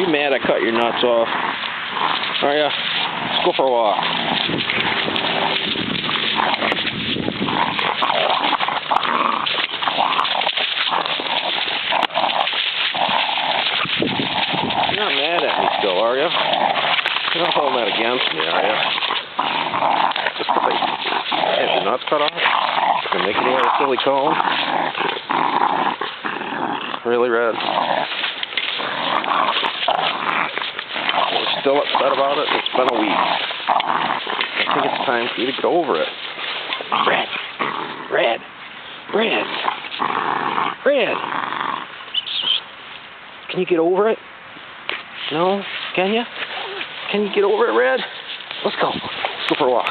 you mad I cut your nuts off? Are ya? Let's go for a walk. You're not mad at me still, are ya? You're not holding that against me, are ya? Just because I had your nuts cut off? You're making me a silly cone? Really, Red? You're still upset about it? It's been a week. I think it's time for you to get over it. Red! Red! Red! Red! Can you get over it? No? Can you? Can you get over it, Red? Let's go. Let's go for a walk.